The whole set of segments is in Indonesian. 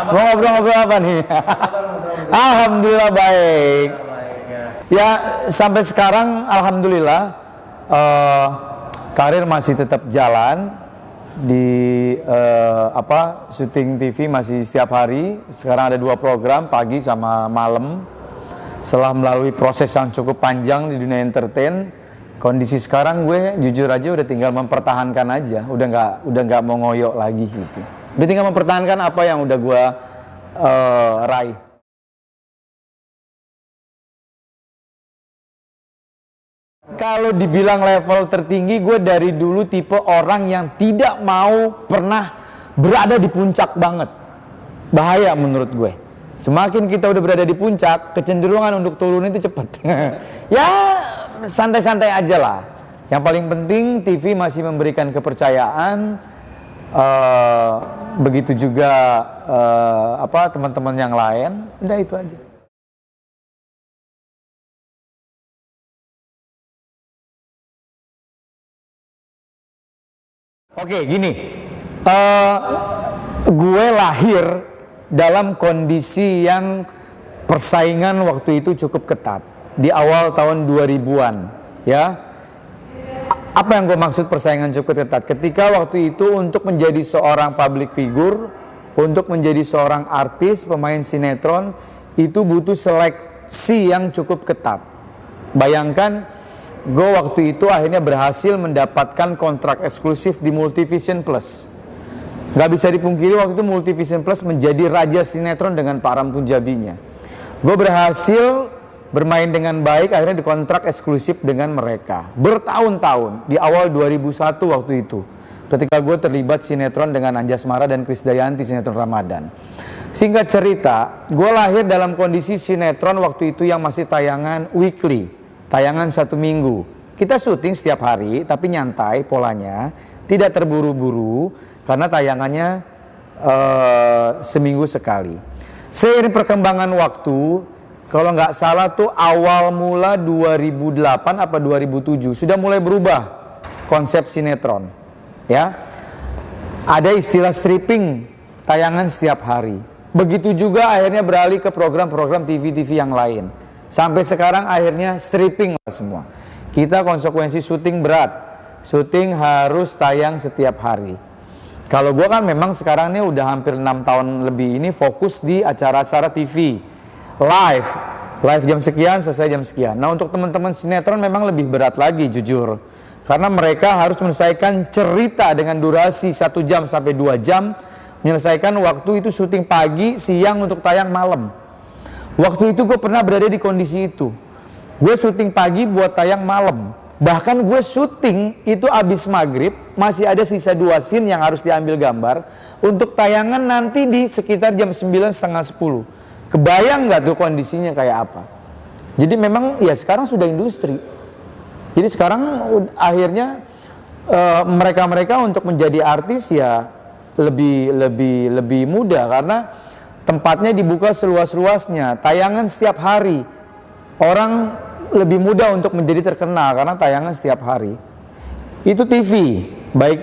Mau ngobrol-ngobrol apa nih? Alhamdulillah baik. Ya sampai sekarang alhamdulillah karir masih tetap jalan di syuting TV masih setiap hari. Sekarang ada 2 program pagi sama malam. Setelah melalui proses yang cukup panjang di dunia entertain, kondisi sekarang gue jujur aja udah tinggal mempertahankan aja, udah nggak mau ngoyok lagi gitu. Udah tinggal mempertahankan apa yang udah gue raih. Kalau dibilang level tertinggi, gue dari dulu tipe orang yang tidak mau pernah berada di puncak banget. Bahaya menurut gue. Semakin kita udah berada di puncak, kecenderungan untuk turun itu cepat. Ya santai-santai aja lah. Yang paling penting TV masih memberikan kepercayaan. Begitu juga teman-teman yang lain. Udah itu aja. Oke, gini. Gue lahir dalam kondisi yang persaingan waktu itu cukup ketat di awal tahun 2000-an, ya. Apa yang gue maksud persaingan cukup ketat? Ketika waktu itu untuk menjadi seorang public figure, untuk menjadi seorang artis, pemain sinetron, itu butuh seleksi yang cukup ketat. Bayangkan, gue waktu itu akhirnya berhasil mendapatkan kontrak eksklusif di Multivision Plus. Gak bisa dipungkiri waktu itu Multivision Plus menjadi raja sinetron dengan Pak Ram Punjabinya. Gue berhasil bermain dengan baik, akhirnya dikontrak eksklusif dengan mereka bertahun-tahun. Di awal 2001 waktu itu, ketika gue terlibat sinetron dengan Anjasmara dan Krisdayanti, sinetron Ramadan. Singkat cerita, gue lahir dalam kondisi sinetron waktu itu yang masih tayangan weekly, tayangan 1 minggu. Kita syuting setiap hari tapi nyantai polanya, tidak terburu-buru karena tayangannya seminggu sekali. Seiring perkembangan waktu, kalau nggak salah tuh awal mula 2008 apa 2007 sudah mulai berubah konsep sinetron, ya. Ada istilah stripping, tayangan setiap hari. Begitu juga akhirnya beralih ke program-program TV-TV yang lain. Sampai sekarang akhirnya stripping lah semua. Kita konsekuensi syuting berat, syuting harus tayang setiap hari. Kalau gue kan memang sekarang ini udah hampir 6 tahun lebih ini fokus di acara-acara TV live jam sekian, selesai jam sekian. Nah untuk teman-teman sinetron memang lebih berat lagi jujur, karena mereka harus menyelesaikan cerita dengan durasi 1 jam sampai 2 jam, menyelesaikan waktu itu syuting pagi, siang untuk tayang malam. Waktu itu gue pernah berada di kondisi itu. Gue syuting pagi buat tayang malam. Bahkan gue syuting itu abis maghrib, masih ada sisa 2 scene yang harus diambil gambar untuk tayangan nanti di sekitar jam 9, setengah 10. Kebayang nggak tuh kondisinya kayak apa? Jadi memang ya sekarang sudah industri. Jadi sekarang akhirnya mereka-mereka untuk menjadi artis ya lebih mudah karena tempatnya dibuka seluas-luasnya, tayangan setiap hari. Orang lebih mudah untuk menjadi terkenal karena tayangan setiap hari. Itu TV, baik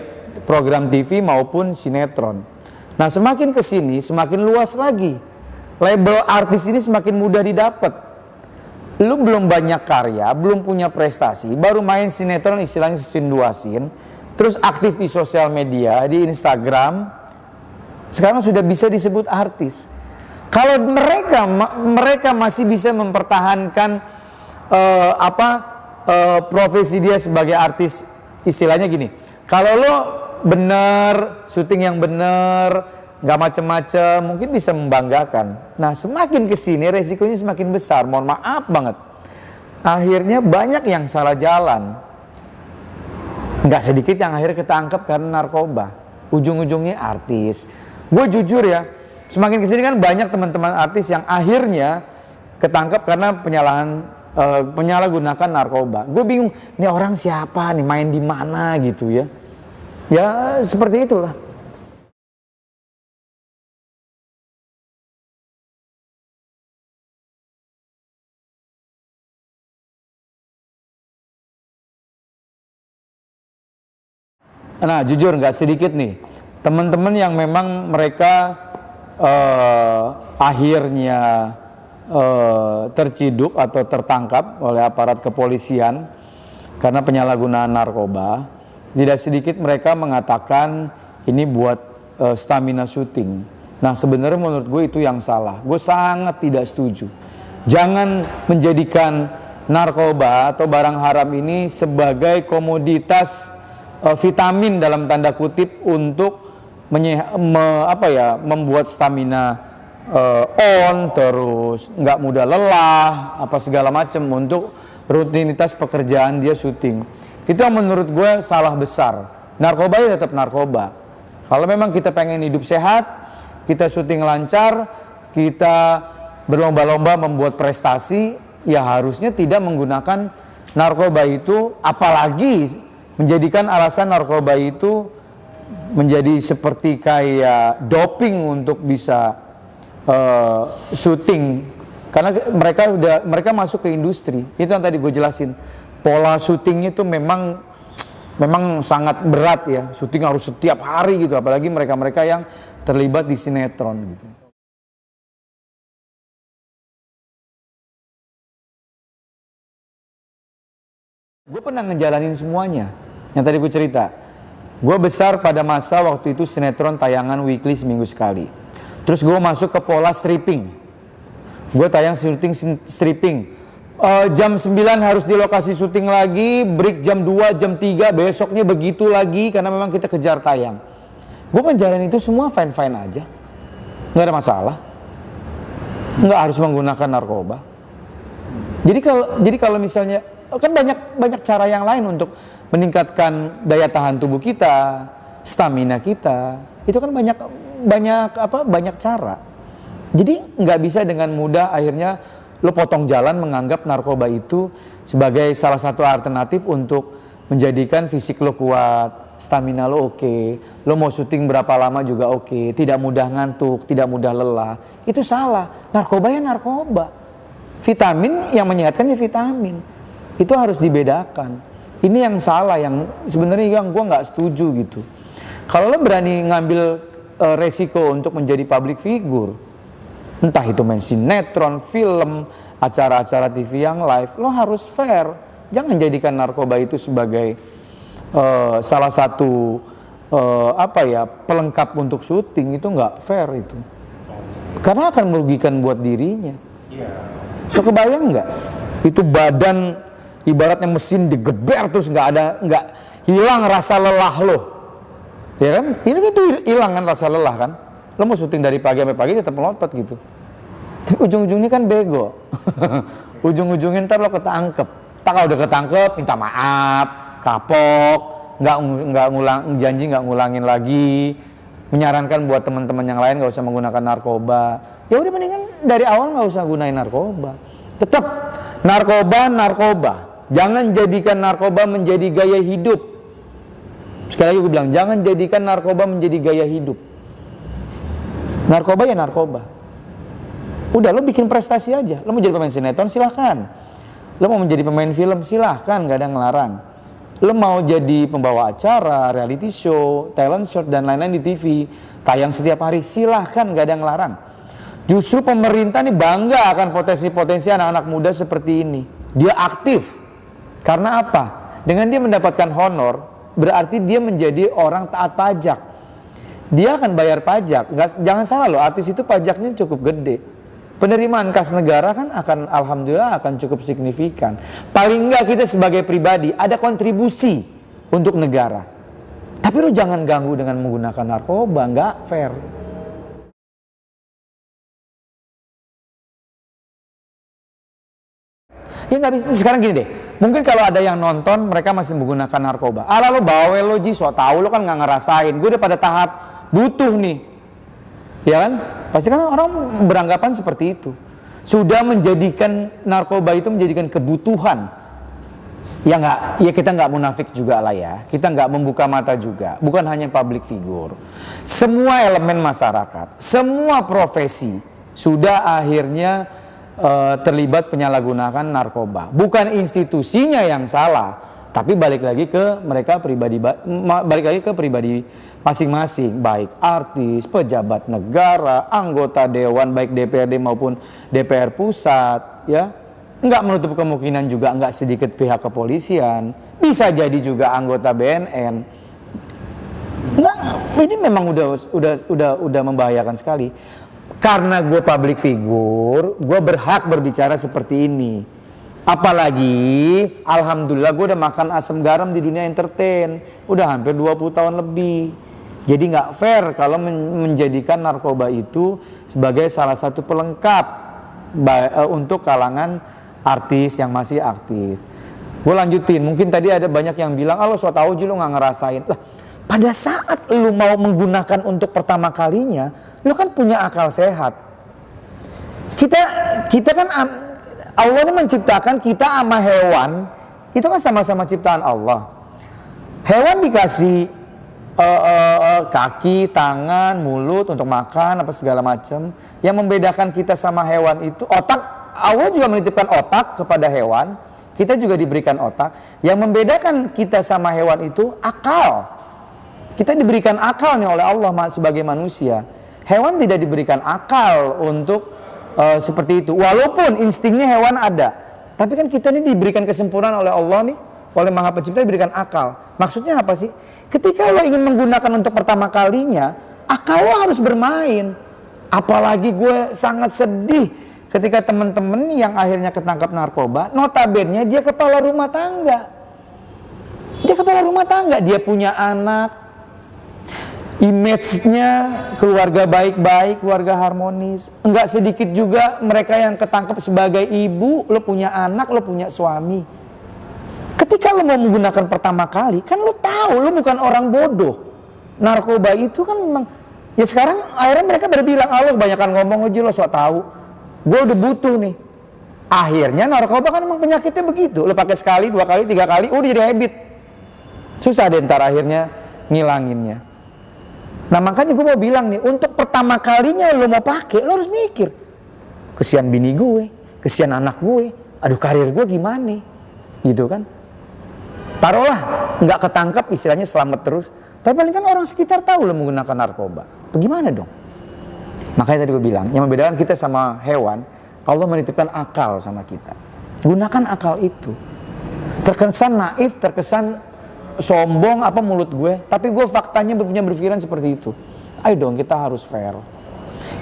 program TV maupun sinetron. Nah semakin kesini semakin luas lagi. Label artis ini semakin mudah didapat. Lu belum banyak karya, belum punya prestasi, baru main sinetron istilahnya scene 2 scene, terus aktif di sosial media, di Instagram, sekarang sudah bisa disebut artis. Kalau mereka masih bisa mempertahankan profesi dia sebagai artis, istilahnya gini, kalau lo bener, syuting yang bener, nggak macem-macem, mungkin bisa membanggakan. Nah semakin kesini resikonya semakin besar, mohon maaf banget. Akhirnya banyak yang salah jalan, nggak sedikit yang akhirnya ketangkep karena narkoba, ujung-ujungnya artis. Gue jujur ya, semakin kesini kan banyak teman-teman artis yang akhirnya ketangkep karena penyalahan penyalahgunakan narkoba. Gue bingung, ini orang siapa nih, main di mana gitu ya. Ya seperti itulah. Nah jujur nggak sedikit nih teman-teman yang memang mereka akhirnya terciduk atau tertangkap oleh aparat kepolisian karena penyalahgunaan narkoba. Tidak sedikit mereka mengatakan ini buat stamina syuting. Nah sebenarnya menurut gue itu yang salah. Gue sangat tidak setuju. Jangan menjadikan narkoba atau barang haram ini sebagai komoditas vitamin dalam tanda kutip untuk membuat stamina terus nggak mudah lelah apa segala macam untuk rutinitas pekerjaan dia syuting. Itu yang menurut gue salah besar. Narkoba ya tetap narkoba. Kalau memang kita pengen hidup sehat, kita syuting lancar, kita berlomba-lomba membuat prestasi, ya harusnya tidak menggunakan narkoba itu, apalagi menjadikan alasan narkoba itu menjadi seperti kayak doping untuk bisa syuting. Karena mereka masuk ke industri. Itu yang tadi gue jelasin. Pola syutingnya itu memang sangat berat ya. Syuting harus setiap hari gitu, apalagi mereka-mereka yang terlibat di sinetron gitu. Gue pernah ngejalanin semuanya. Yang tadi gue cerita. Gue besar pada masa waktu itu sinetron tayangan weekly seminggu sekali. Terus gue masuk ke pola stripping. Gue tayang syuting stripping. Jam 9 harus di lokasi syuting lagi, break jam 2, jam 3, besoknya begitu lagi karena memang kita kejar tayang. Gue ngejalanin itu semua fine-fine aja. Nggak ada masalah. Nggak harus menggunakan narkoba. Jadi kalau misalnya kan banyak cara yang lain untuk meningkatkan daya tahan tubuh kita, stamina kita. Itu kan banyak cara. Jadi nggak bisa dengan mudah akhirnya lo potong jalan menganggap narkoba itu sebagai salah satu alternatif untuk menjadikan fisik lo kuat, stamina lo oke, lo mau syuting berapa lama juga oke, tidak mudah ngantuk, tidak mudah lelah. Itu salah. Narkoba ya narkoba. Vitamin yang menyehatkan ya vitamin. Itu harus dibedakan. Ini yang salah, yang sebenarnya yang gue nggak setuju gitu. Kalau lo berani ngambil resiko untuk menjadi public figure, entah itu main sinetron, film, acara-acara TV yang live, lo harus fair. Jangan jadikan narkoba itu sebagai salah satu pelengkap untuk syuting. Itu nggak fair itu. Karena akan merugikan buat dirinya. Lo kebayang nggak? Itu badan ibaratnya mesin digeber terus nggak hilang rasa lelah lo. Ya kan? Ini itu hilang kan rasa lelah kan? Lo mau syuting dari pagi sampai pagi tetap melotot gitu. Tapi ujung-ujungnya kan bego. Ujung-ujungnya ntar lo ketangkep. Tak kalau udah ketangkep minta maaf, kapok, nggak janji nggak ngulangin lagi. Menyarankan buat teman-teman yang lain nggak usah menggunakan narkoba. Ya udah mendingan dari awal nggak usah gunain narkoba. Tetap narkoba. Jangan jadikan narkoba menjadi gaya hidup. Sekali lagi gue bilang, jangan jadikan narkoba menjadi gaya hidup. Narkoba ya narkoba. Udah, lo bikin prestasi aja. Lo mau jadi pemain sinetron, silahkan. Lo mau menjadi pemain film, silahkan, gak ada yang ngelarang. Lo mau jadi pembawa acara, reality show, talent show, dan lain-lain di TV, tayang setiap hari, silahkan, gak ada yang ngelarang. Justru pemerintah nih bangga akan potensi-potensi anak-anak muda seperti ini. Dia aktif. Karena apa? Dengan dia mendapatkan honor, berarti dia menjadi orang taat pajak. Dia akan bayar pajak. Jangan salah loh, artis itu pajaknya cukup gede. Penerimaan kas negara kan akan alhamdulillah akan cukup signifikan. Paling enggak kita sebagai pribadi ada kontribusi untuk negara. Tapi lo jangan ganggu dengan menggunakan narkoba, nggak fair. Ya nggak bisa. Sekarang gini deh, mungkin kalau ada yang nonton mereka masih menggunakan narkoba. Ala lo bawel lo ji, so tau lo kan nggak ngerasain. Gue udah pada tahap butuh nih, ya kan? Pasti kan orang beranggapan seperti itu. sudah menjadikan narkoba itu menjadikan kebutuhan. Ya nggak, ya kita nggak munafik juga lah ya. Kita nggak membuka mata juga. Bukan hanya public figure. Semua elemen masyarakat, semua profesi sudah akhirnya terlibat penyalahgunaan narkoba. Bukan institusinya yang salah, tapi balik lagi ke mereka pribadi, balik lagi ke pribadi masing-masing, baik artis, pejabat negara, anggota dewan, baik DPRD maupun DPR pusat, ya. Nggak menutup kemungkinan juga nggak sedikit pihak kepolisian, bisa jadi juga anggota BNN. Nggak, ini memang udah membahayakan sekali. Karena gue public figure, gue berhak berbicara seperti ini. Apalagi, alhamdulillah gue udah makan asam garam di dunia entertain, udah hampir 20 tahun lebih. Jadi nggak fair kalau menjadikan narkoba itu sebagai salah satu pelengkap untuk kalangan artis yang masih aktif. Gue lanjutin, mungkin tadi ada banyak yang bilang, lo so tau aja lo nggak ngerasain. Lah, pada saat lo mau menggunakan untuk pertama kalinya, lo kan punya akal sehat. Kita kan Allah ini menciptakan kita sama hewan, itu kan sama-sama ciptaan Allah. Hewan dikasih kaki, tangan, mulut untuk makan apa segala macam. Yang membedakan kita sama hewan itu otak. Allah juga menitipkan otak kepada hewan, kita juga diberikan otak. Yang membedakan kita sama hewan itu akal. Kita diberikan akalnya oleh Allah sebagai manusia. Hewan tidak diberikan akal untuk seperti itu. Walaupun instingnya hewan ada, tapi kan kita ini diberikan kesempurnaan oleh Allah nih, oleh Maha Pencipta diberikan akal. Maksudnya apa sih? Ketika lo ingin menggunakan untuk pertama kalinya, akal lo harus bermain. Apalagi gue sangat sedih ketika teman-teman yang akhirnya ketangkap narkoba, notabene dia kepala rumah tangga. Dia kepala rumah tangga, dia punya anak, image-nya keluarga baik-baik, keluarga harmonis. Enggak sedikit juga mereka yang ketangkap sebagai ibu, lo punya anak, lo punya suami. Ketika lo mau menggunakan pertama kali, kan lo tahu lo bukan orang bodoh. Narkoba itu kan memang, ya sekarang akhirnya mereka berbilang, lo kebanyakan ngomong aja, lo sok tahu. Gue udah butuh nih. Akhirnya narkoba kan memang penyakitnya begitu. Lo pakai sekali, 2 kali, 3 kali, udah jadi habit. Susah deh ntar akhirnya ngilanginnya. Nah makanya gue mau bilang nih, untuk pertama kalinya lo mau pakai, lo harus mikir, kesian bini gue, kesian anak gue, aduh karir gue gimana, gitu kan? Taruhlah nggak ketangkap, istilahnya selamat terus, tapi paling kan orang sekitar tahu lo menggunakan narkoba. Bagaimana dong? Makanya tadi gue bilang, yang membedakan kita sama hewan, Allah menitipkan akal sama kita. Gunakan akal itu. Terkesan naif, terkesan sombong apa mulut gue, tapi gue faktanya punya berpikiran seperti itu. Ayo dong, kita harus fair.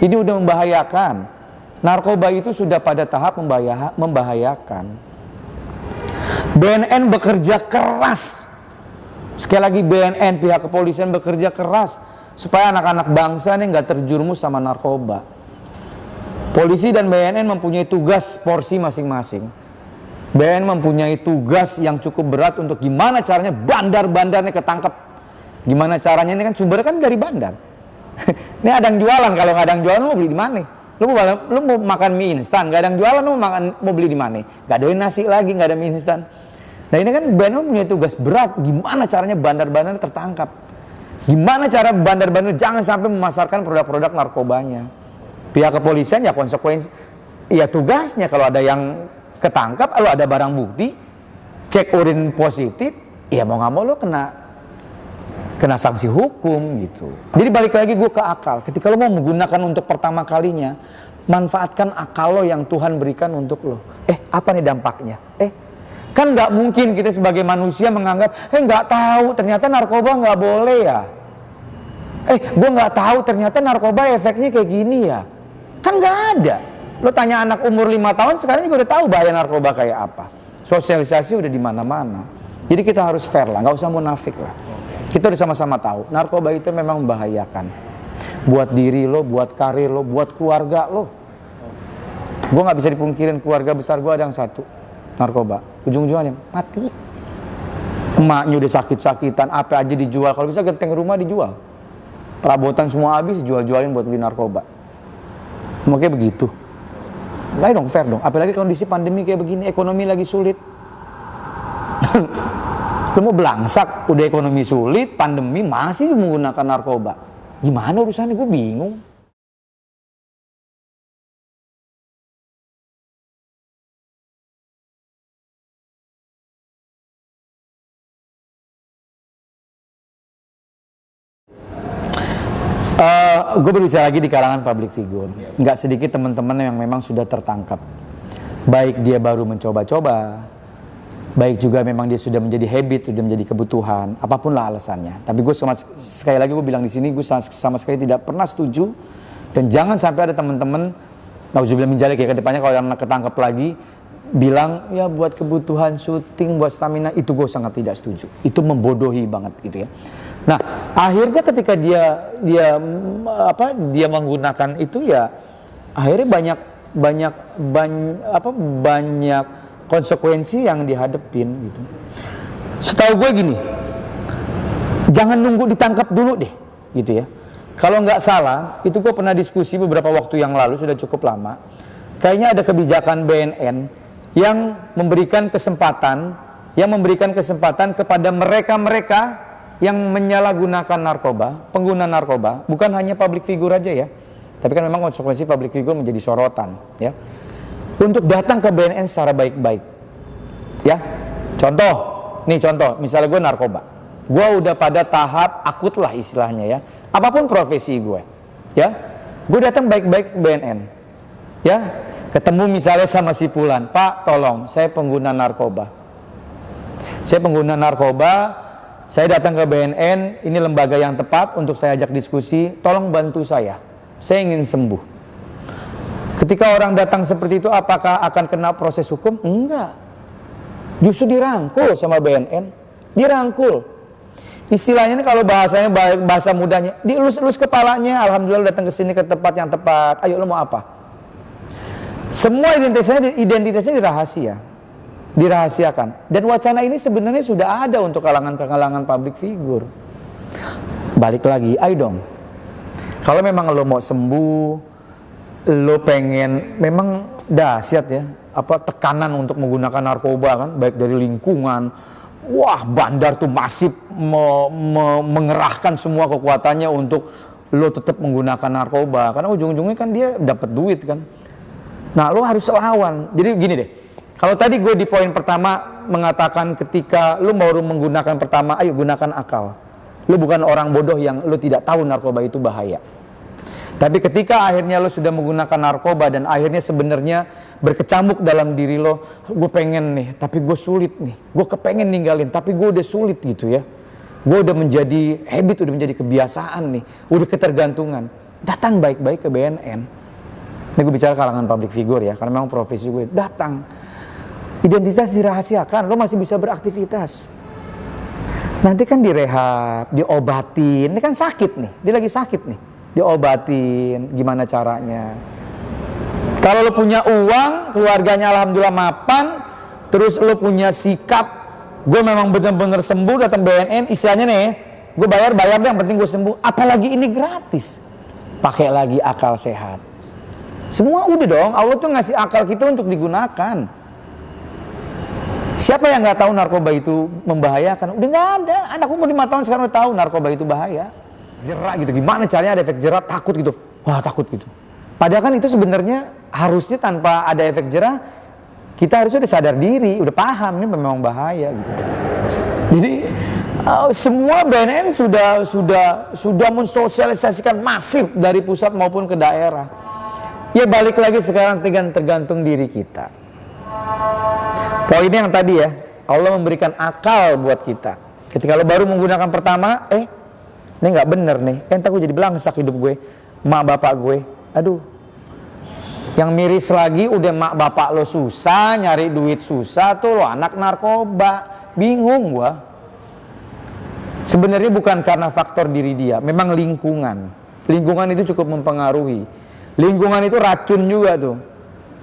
Ini udah membahayakan. Narkoba itu sudah pada tahap membahayakan. BNN bekerja keras. Sekali lagi BNN, pihak kepolisian bekerja keras supaya anak-anak bangsa nih nggak terjerumus sama narkoba. Polisi dan BNN mempunyai tugas porsi masing-masing. BNN mempunyai tugas yang cukup berat untuk gimana caranya bandar-bandarnya ketangkep. Gimana caranya, ini kan sumbernya kan dari bandar. Ini ada yang jualan, kalau nggak ada yang jualan lo mau beli di mana? Lo mau makan mie instan, nggak ada yang jualan lo mau beli di mana? Nggak ada nasi lagi, nggak ada mie instan. Nah ini kan BNN mempunyai tugas berat, gimana caranya bandar-bandar tertangkap. Gimana cara bandar-bandar jangan sampai memasarkan produk-produk narkobanya. Pihak kepolisian ya konsekuensi, ya tugasnya kalau ada yang ketangkap, kalau ada barang bukti, cek urin positif, ya mau nggak mau lo kena sanksi hukum gitu. Jadi balik lagi gue ke akal. Ketika lo mau menggunakan untuk pertama kalinya, manfaatkan akal lo yang Tuhan berikan untuk lo. Apa nih dampaknya? Kan nggak mungkin kita sebagai manusia menganggap, nggak tahu ternyata narkoba nggak boleh ya. Gue nggak tahu ternyata narkoba efeknya kayak gini ya. Kan nggak ada. Lo tanya anak umur 5 tahun sekarang juga udah tahu bahaya narkoba kayak apa. Sosialisasi udah di mana-mana. Jadi kita harus fair lah, nggak usah munafik lah. Kita udah sama-sama tahu, narkoba itu memang membahayakan. Buat diri lo, buat karir lo, buat keluarga lo. Gue nggak bisa dipungkirin keluarga besar gue ada yang satu, narkoba. Ujung-ujungnya mati. Emaknya udah sakit-sakitan, apa aja dijual. Kalau bisa genteng rumah dijual. Perabotan semua habis, jual-jualin buat beli narkoba. Makanya begitu. Baik dong, fair dong. Apalagi kondisi pandemi kayak begini, ekonomi lagi sulit. Lu mau belangsak, udah ekonomi sulit, pandemi masih menggunakan narkoba. Gimana urusannya? Gue bingung. Gue berbicara lagi di kalangan public figure. Nggak sedikit teman-teman yang memang sudah tertangkap. Baik dia baru mencoba-coba, baik juga memang dia sudah menjadi habit, sudah menjadi kebutuhan, apapun lah alasannya. Tapi gue sekali lagi gue bilang di sini, gue sama sekali tidak pernah setuju. Dan jangan sampai ada teman-teman, nauzubillah min dzalik ya, ke depannya kalau yang ketangkep lagi bilang ya buat kebutuhan syuting, buat stamina, itu gue sangat tidak setuju. Itu membodohi banget gitu ya. Nah, akhirnya ketika dia menggunakan itu ya, akhirnya banyak konsekuensi yang dihadepin gitu. Setahu gue gini, jangan nunggu ditangkap dulu deh, gitu ya. Kalau nggak salah, itu gue pernah diskusi beberapa waktu yang lalu, sudah cukup lama. Kayaknya ada kebijakan BNN yang memberikan kesempatan kepada mereka-mereka yang menyalahgunakan narkoba, pengguna narkoba, bukan hanya public figure aja ya, tapi kan memang konsekuensi public figure menjadi sorotan ya, untuk datang ke BNN secara baik-baik ya. Contoh, misalnya gue narkoba, gue udah pada tahap akut lah istilahnya ya, apapun profesi gue ya, gue datang baik-baik ke BNN ya, ketemu misalnya sama si Fulan, Pak tolong saya pengguna narkoba, saya datang ke BNN, ini lembaga yang tepat untuk saya ajak diskusi, tolong bantu saya ingin sembuh. Ketika orang datang seperti itu, apakah akan kena proses hukum? Enggak, justru dirangkul sama BNN, dirangkul. Istilahnya ini kalau bahasanya, bahasa mudahnya, dielus-elus kepalanya, alhamdulillah datang ke sini ke tempat yang tepat, ayo lo mau apa? Semua identitasnya dirahasiakan. Dan wacana ini sebenarnya sudah ada untuk kalangan public figure. Balik lagi, ayo dong. Kalau memang lo mau sembuh, lo pengen, memang dahsyat ya, tekanan untuk menggunakan narkoba kan, baik dari lingkungan. Wah, bandar tuh masif mengerahkan semua kekuatannya untuk lo tetap menggunakan narkoba, karena ujung-ujungnya kan dia dapat duit kan. Nah, lo harus lawan. Jadi gini deh, kalau tadi gue di poin pertama mengatakan ketika lo baru menggunakan pertama, ayo gunakan akal. Lo bukan orang bodoh yang lo tidak tahu narkoba itu bahaya. Tapi ketika akhirnya lo sudah menggunakan narkoba dan akhirnya sebenarnya berkecamuk dalam diri lo, gue pengen nih, tapi gue sulit nih. Gue kepengen ninggalin, tapi gue udah sulit gitu ya. Gue udah menjadi habit, udah menjadi kebiasaan nih, udah ketergantungan. Datang baik-baik ke BNN. Ini gue bicara kalangan public figure ya, karena memang profesi gue. Datang, identitas dirahasiakan, lo masih bisa beraktivitas. Nanti kan direhab, diobatin, ini kan sakit nih, dia lagi sakit nih, diobatin, gimana caranya. Kalau lo punya uang, keluarganya alhamdulillah mapan, terus lo punya sikap, gue memang benar-benar sembuh, datang BNN, istilahnya nih, gue bayar deh, yang penting gue sembuh. Apalagi ini gratis, pakai lagi akal sehat. Semua udah dong, Allah tuh ngasih akal kita untuk digunakan. Siapa yang nggak tahu narkoba itu membahayakan? Udah nggak ada. Anak umur 5 tahun sekarang udah tahu narkoba itu bahaya. Jerak gitu, gimana caranya ada efek jerak, takut gitu. Wah, takut gitu. Padahal kan itu sebenarnya harusnya tanpa ada efek jerak, kita harusnya udah sadar diri, udah paham ini memang bahaya gitu. Jadi semua BNN sudah mensosialisasikan masif dari pusat maupun ke daerah. Ya balik lagi sekarang tergantung diri kita. Poinnya yang tadi ya, Allah memberikan akal buat kita. Ketika lo baru menggunakan pertama, ini nggak bener nih, entar gue jadi belangsak hidup gue, mak bapak gue, aduh. Yang miris lagi udah mak bapak lo susah, nyari duit susah, tuh lo anak narkoba, bingung gua. Sebenarnya bukan karena faktor diri dia, memang lingkungan. Lingkungan itu cukup mempengaruhi. Lingkungan itu racun juga tuh.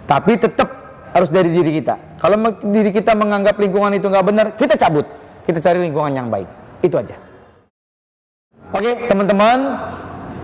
Tapi tetap harus dari diri kita. Kalau diri kita menganggap lingkungan itu nggak benar, kita cabut. Kita cari lingkungan yang baik. Itu aja. Oke, teman-teman.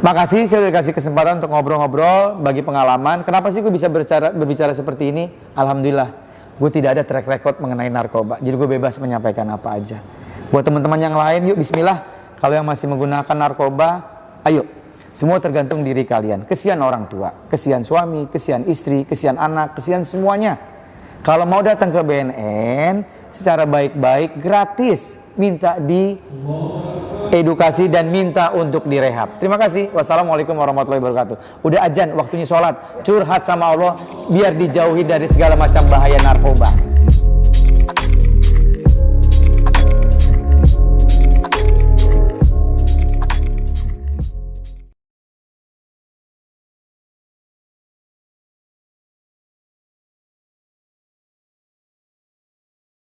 Makasih saya udah dikasih kesempatan untuk ngobrol-ngobrol, bagi pengalaman. Kenapa sih gue bisa berbicara seperti ini? Alhamdulillah, gue tidak ada track record mengenai narkoba. Jadi gue bebas menyampaikan apa aja. Buat teman-teman yang lain, yuk bismillah. Kalau yang masih menggunakan narkoba, ayo. Semua tergantung diri kalian. Kesian orang tua, kesian suami, kesian istri, kesian anak, kesian semuanya. Kalau mau datang ke BNN secara baik-baik, gratis, minta di edukasi dan minta untuk direhab. Terima kasih. Wassalamualaikum warahmatullahi wabarakatuh. Udah azan, waktunya sholat. Curhat sama Allah biar dijauhi dari segala macam bahaya narkoba.